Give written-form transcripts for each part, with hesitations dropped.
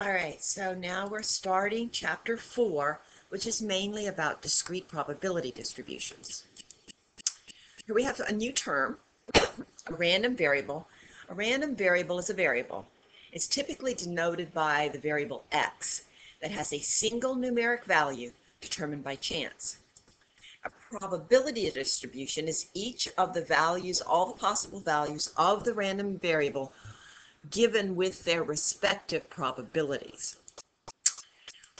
All right, so now we're starting chapter 4, which is mainly about discrete probability distributions. Here we have a new term, a random variable. A random variable is a variable. It's typically denoted by the variable x that has a single numeric value determined by chance. A probability distribution is each of the values, all the possible values of the random variable given with their respective probabilities.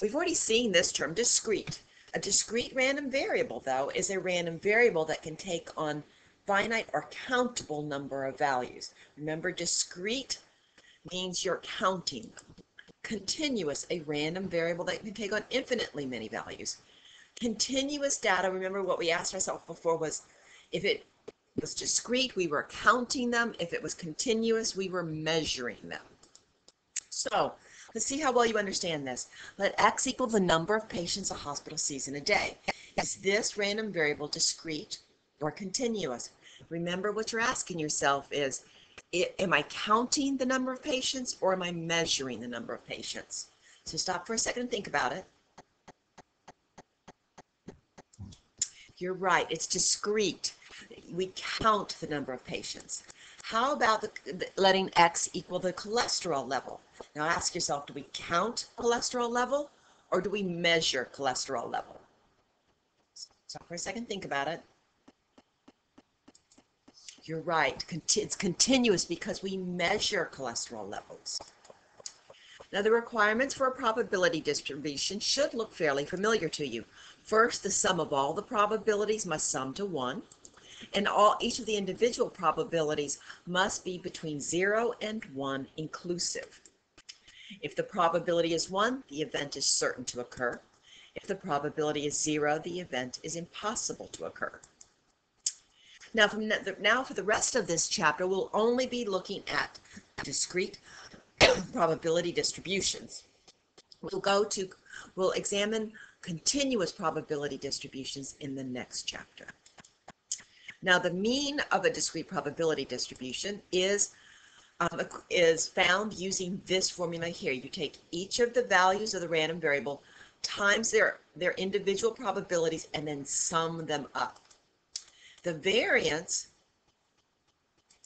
We've already seen this term, discrete. A discrete random variable, though, is a random variable that can take on finite or countable number of values. Remember, discrete means you're counting them. Continuous, a random variable that can take on infinitely many values. Continuous data, remember what we asked ourselves before was, if it was discrete, we were counting them. If it was continuous, we were measuring them. So let's see how well you understand this. Let x equal the number of patients a hospital sees in a day. Is this random variable discrete or continuous? Remember, what you're asking yourself is, am I counting the number of patients or am I measuring the number of patients? So stop for a second and think about it. You're right, it's discrete. We count the number of patients. How about letting x equal the cholesterol level? Now ask yourself, do we count cholesterol level or do we measure cholesterol level? Stop for a second, think about it. You're right, it's continuous because we measure cholesterol levels. Now the requirements for a probability distribution should look fairly familiar to you. First, the sum of all the probabilities must sum to 1. And each of the individual probabilities must be between 0 and 1 inclusive. If the probability is 1, the event is certain to occur. If the probability is 0, the event is impossible to occur. Now, for the rest of this chapter, we'll only be looking at discrete probability distributions. We'll examine continuous probability distributions in the next chapter. Now, the mean of a discrete probability distribution is found using this formula here. You take each of the values of the random variable times their individual probabilities and then sum them up. The variance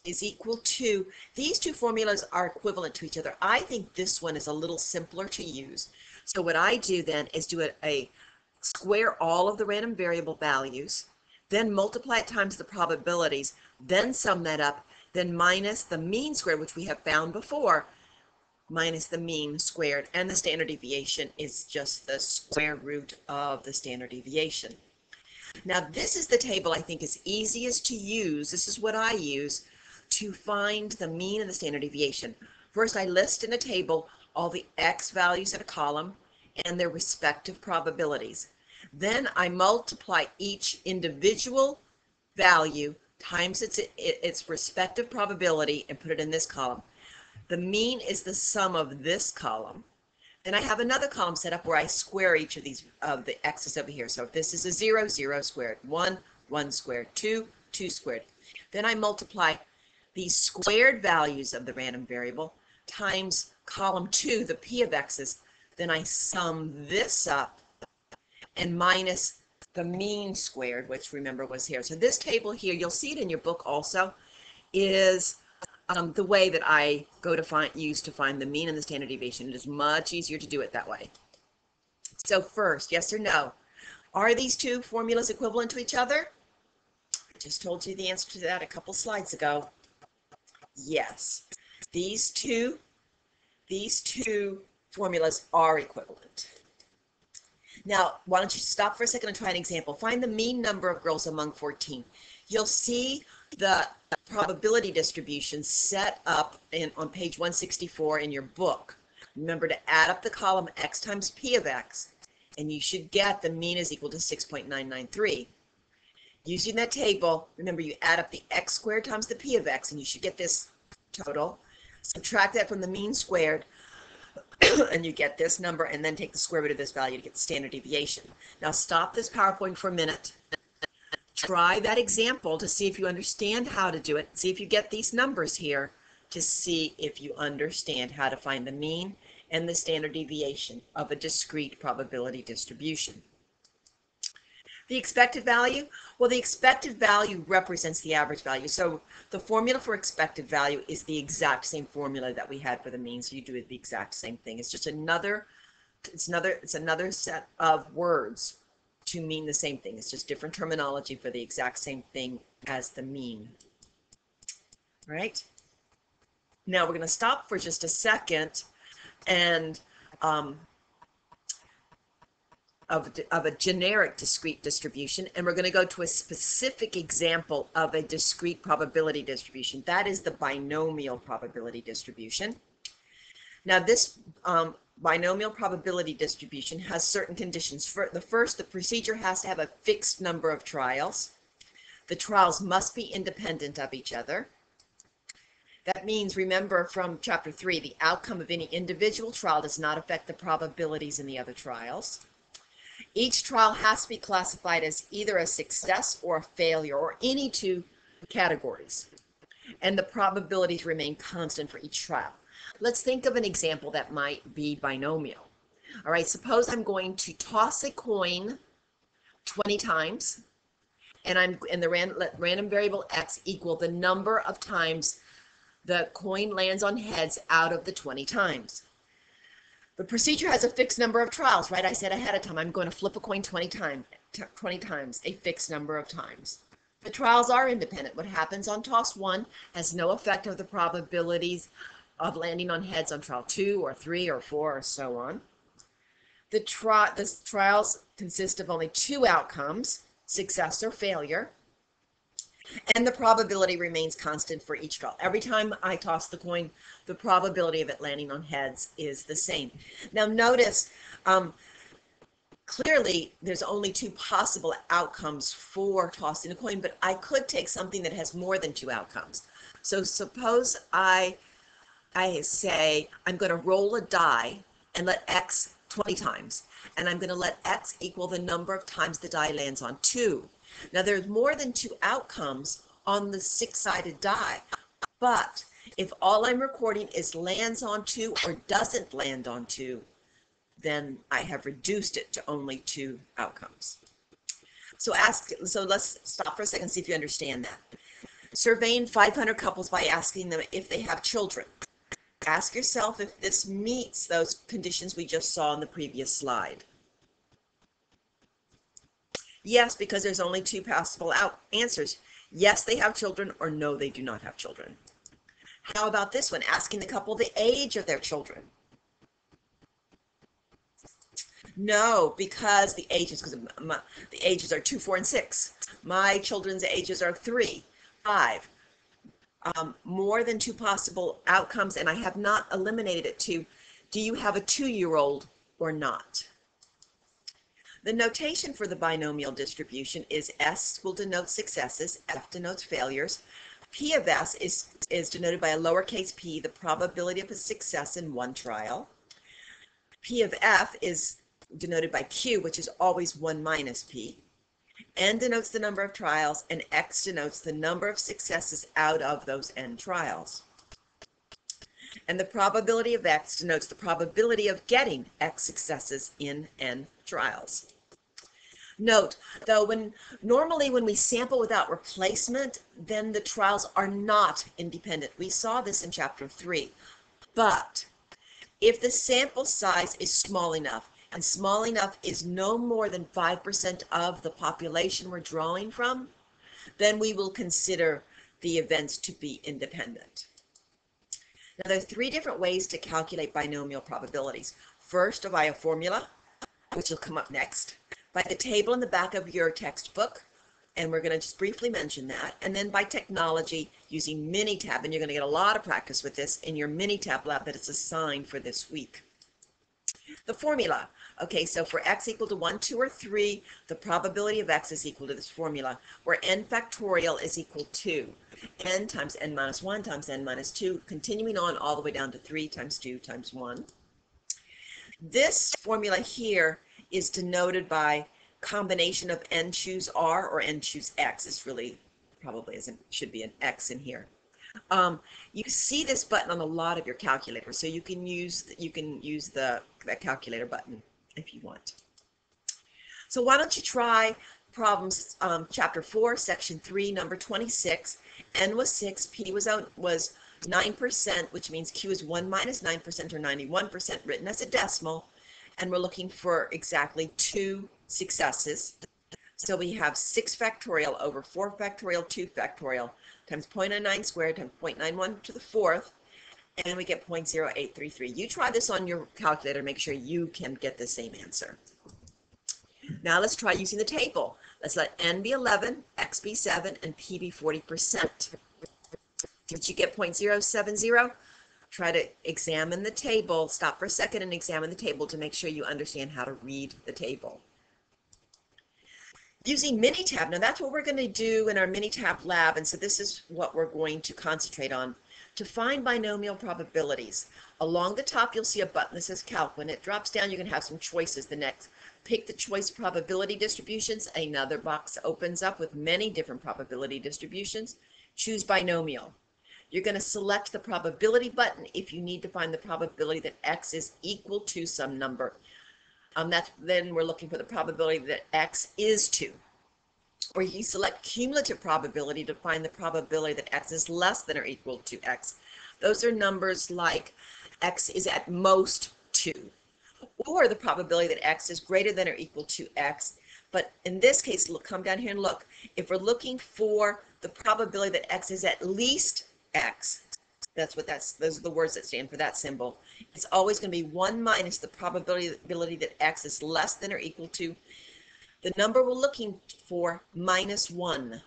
is equal to, these two formulas are equivalent to each other. I think this one is a little simpler to use. So what I do then is do a square all of the random variable values, then multiply it times the probabilities, then sum that up, then minus the mean squared, which we have found before, minus the mean squared, and the standard deviation is just the square root of the standard deviation. Now this is the table I think is easiest to use. This is what I use to find the mean and the standard deviation. First, I list in a table all the x values in a column and their respective probabilities. Then I multiply each individual value times its respective probability and put it in this column. The mean is the sum of this column. Then I have another column set up where I square each of these of the x's over here. So if this is a 0, 0 squared, 1, 1 squared, 2, 2 squared. Then I multiply these squared values of the random variable times column 2, the p of x's. Then I sum this up and minus the mean squared, which remember was here. So this table here, you'll see it in your book also, is the way that I use to find the mean and the standard deviation. It is much easier to do it that way. So first, yes or no, are these two formulas equivalent to each other? I just told you the answer to that a couple slides ago. Yes, these two formulas are equivalent. Now, why don't you stop for a second and try an example. Find the mean number of girls among 14. You'll see the probability distribution set up on page 164 in your book. Remember to add up the column x times p of x, and you should get the mean is equal to 6.993. Using that table, remember you add up the x squared times the p of x, and you should get this total. Subtract that from the mean squared, and you get this number, and then take the square root of this value to get the standard deviation. Now stop this PowerPoint for a minute. Try that example to see if you understand how to do it. See if you get these numbers here to see if you understand how to find the mean and the standard deviation of a discrete probability distribution. The expected value, well, the expected value represents the average value. So the formula for expected value is the exact same formula that we had for the mean. So you do the exact same thing. It's just another set of words to mean the same thing. It's just different terminology for the exact same thing as the mean. All right. Now we're going to stop for just a second and of a generic discrete distribution, and we're going to go to a specific example of a discrete probability distribution. That is the binomial probability distribution. Now this binomial probability distribution has certain conditions. For the first, the procedure has to have a fixed number of trials. The trials must be independent of each other. That means, remember from chapter 3, the outcome of any individual trial does not affect the probabilities in the other trials. Each trial has to be classified as either a success or a failure, or any two categories. And the probabilities remain constant for each trial. Let's think of an example that might be binomial. All right, suppose I'm going to toss a coin 20 times, and let random variable x equal the number of times the coin lands on heads out of the 20 times. The procedure has a fixed number of trials, right? I said ahead of time, I'm going to flip a coin 20 times, a fixed number of times. The trials are independent. What happens on toss 1 has no effect on the probabilities of landing on heads on trial 2 or 3 or 4 or so on. The trials consist of only 2 outcomes, success or failure, and the probability remains constant for each trial. Every time I toss the coin, the probability of it landing on heads is the same. Now notice, clearly there's only 2 possible outcomes for tossing a coin, but I could take something that has more than 2 outcomes. So suppose I say I'm going to roll a die and let x 20 times, and I'm going to let x equal the number of times the die lands on 2. Now there's more than 2 outcomes on the 6-sided die, but if all I'm recording is lands on 2 or doesn't land on 2, then I have reduced it to only 2 outcomes. So let's stop for a second and see if you understand that. Surveying 500 couples by asking them if they have children. Ask yourself if this meets those conditions we just saw in the previous slide. Yes, because there's only 2 possible answers. Yes, they have children, or no, they do not have children. How about this one? Asking the couple the age of their children. No, because the ages are 2, 4, and 6. My children's ages are 3, 5. More than 2 possible outcomes, and I have not eliminated it to, do you have a 2-year-old or not? The notation for the binomial distribution is S will denote successes, F denotes failures. P of S is denoted by a lowercase p, the probability of a success in one trial. P of F is denoted by Q, which is always 1 minus P. N denotes the number of trials, and X denotes the number of successes out of those N trials. And the probability of X denotes the probability of getting X successes in N trials. Note, though, normally when we sample without replacement, then the trials are not independent. We saw this in chapter 3. But if the sample size is small enough, and small enough is no more than 5% of the population we're drawing from, then we will consider the events to be independent. Now, there are 3 different ways to calculate binomial probabilities. First, by a formula, which will come up next, by the table in the back of your textbook, and we're going to just briefly mention that, and then by technology using Minitab, and you're going to get a lot of practice with this in your Minitab lab that is assigned for this week. The formula. Okay, so for x equal to 1, 2, or 3, the probability of x is equal to this formula, where n factorial is equal to n times n minus 1 times n minus 2, continuing on all the way down to 3 times 2 times 1. This formula here is denoted by combination of n choose r or n choose x. It's really probably should be an x in here. You see this button on a lot of your calculators, so you can use that calculator button if you want. So why don't you try problems chapter 4, section 3, number 26. N was 6, P was 9%, which means Q is 1 minus 9% or 91% written as a decimal, and we're looking for exactly 2 successes. So we have 6 factorial over 4 factorial 2 factorial times 0.99 squared times 0.91 to the 4th, and we get 0.0833. You try this on your calculator, make sure you can get the same answer. Now let's try using the table. Let's let N be 11, X be 7, and P be 40%. Did you get 0.070? Try to examine the table. Stop for a second and examine the table to make sure you understand how to read the table. Using Minitab, now that's what we're going to do in our Minitab lab, and so this is what we're going to concentrate on. To find binomial probabilities, along the top you'll see a button that says Calc. When it drops down, you can have some choices. The next, pick the choice probability distributions. Another box opens up with many different probability distributions. Choose binomial. You're going to select the probability button if you need to find the probability that X is equal to some number. Then we're looking for the probability that X is 2. Or you select cumulative probability to find the probability that X is less than or equal to X. Those are numbers like X is at most 2. Or the probability that X is greater than or equal to X. But in this case, look, come down here and look. If we're looking for the probability that X is at least X, those are the words that stand for that symbol. It's always going to be 1 minus the probability that X is less than or equal to the number we're looking for minus 1.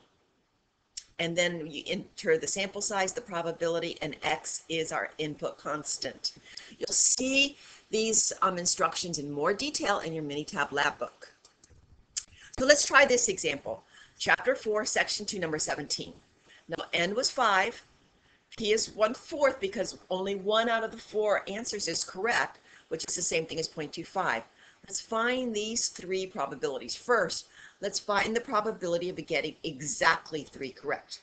And then you enter the sample size, the probability, and X is our input constant. You'll see these instructions in more detail in your Minitab lab book. So let's try this example. Chapter 4, section 2, number 17. Now N was 5. P is 1/4 because only 1 out of the 4 answers is correct, which is the same thing as 0.25. Let's find these 3 probabilities. First, let's find the probability of getting exactly 3 correct.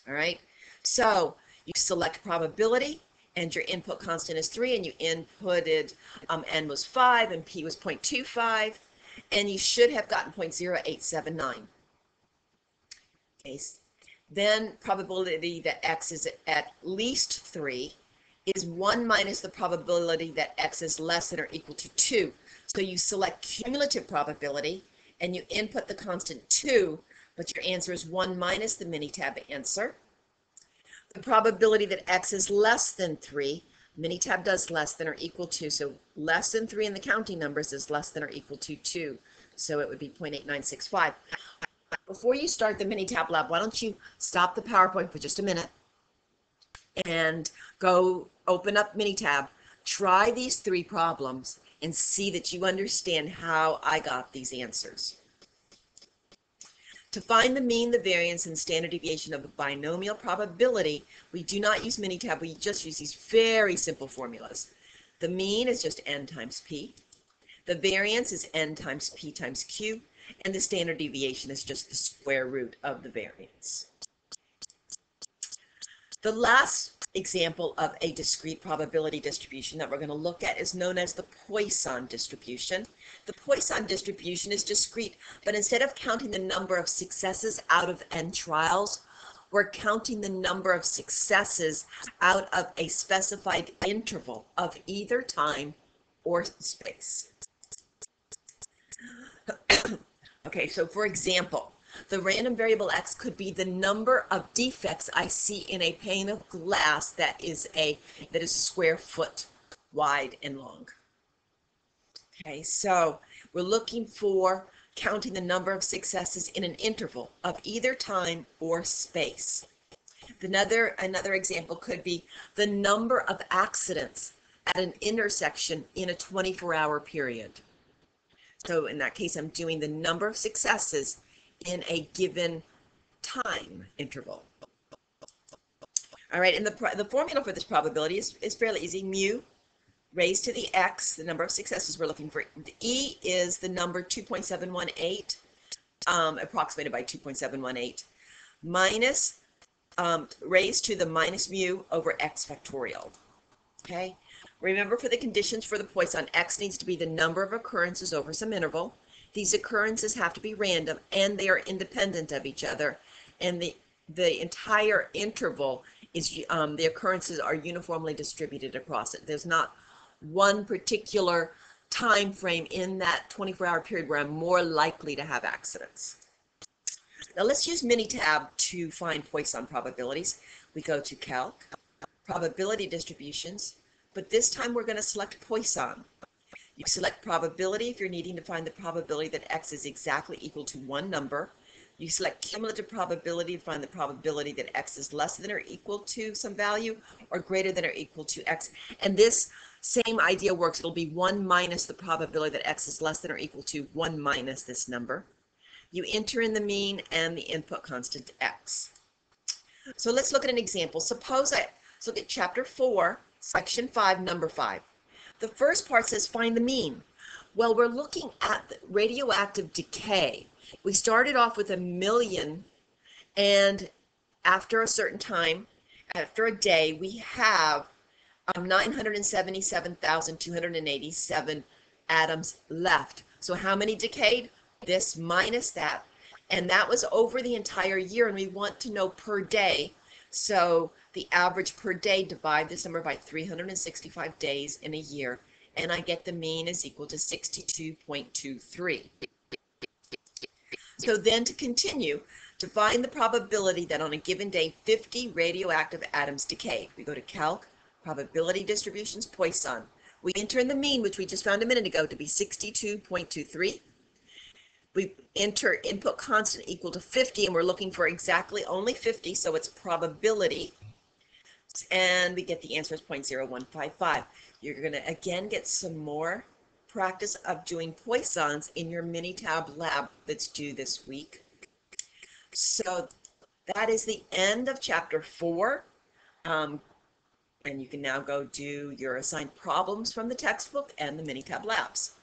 All right, so you select probability, and your input constant is 3, and you inputted N was 5 and P was 0.25, and you should have gotten 0.0879. Okay. Then probability that X is at least 3 is 1 minus the probability that X is less than or equal to 2. So you select cumulative probability and you input the constant 2, but your answer is 1 minus the Minitab answer. The probability that X is less than 3, Minitab does less than or equal to, so less than 3 in the counting numbers is less than or equal to 2. So it would be 0.8965. Before you start the Minitab lab, why don't you stop the PowerPoint for just a minute and go open up Minitab, try these 3 problems, and see that you understand how I got these answers. To find the mean, the variance, and standard deviation of a binomial probability, we do not use Minitab, we just use these very simple formulas. The mean is just N times P. The variance is N times P times Q. And the standard deviation is just the square root of the variance. The last example of a discrete probability distribution that we're going to look at is known as the Poisson distribution. The Poisson distribution is discrete, but instead of counting the number of successes out of n trials, we're counting the number of successes out of a specified interval of either time or space. Okay, so for example, the random variable X could be the number of defects I see in a pane of glass that is square foot wide and long. Okay, so we're looking for counting the number of successes in an interval of either time or space. Another example could be the number of accidents at an intersection in a 24-hour period. So in that case, I'm doing the number of successes in a given time interval. All right, and the formula for this probability is fairly easy. Mu raised to the x, the number of successes we're looking for. The E is the number 2.718, approximated by 2.718, minus raised to the minus mu over x factorial. Okay, remember for the conditions for the Poisson, x needs to be the number of occurrences over some interval. These occurrences have to be random and they are independent of each other, and the entire interval is the occurrences are uniformly distributed across it. There's not one particular time frame in that 24-hour period where I'm more likely to have accidents. Now let's use Minitab to find Poisson probabilities. We go to Calc, probability distributions, but this time we're going to select Poisson. You select probability if you're needing to find the probability that x is exactly equal to one number. You select cumulative probability to find the probability that x is less than or equal to some value or greater than or equal to x. And this same idea works. It'll be 1 minus the probability that x is less than or equal to 1 minus this number. You enter in the mean and the input constant x. So let's look at an example. Suppose let's look at chapter 4, section 5, number 5. The first part says find the mean. Well, we're looking at the radioactive decay. We started off with 1 million, and after a certain time, after a day, we have 977,287 atoms left. So how many decayed? This minus that, and that was over the entire year, and we want to know per day. So the average per day, divide this number by 365 days in a year, and I get the mean is equal to 62.23. So then to continue, to find the probability that on a given day 50 radioactive atoms decay, we go to Calc, probability distributions, Poisson. We enter in the mean, which we just found a minute ago, to be 62.23. We enter input constant equal to 50, and we're looking for exactly only 50, so it's probability, and we get the answer as 0.0155. You're going to again get some more practice of doing Poissons in your Minitab lab that's due this week. So that is the end of chapter 4, and you can now go do your assigned problems from the textbook and the Minitab labs.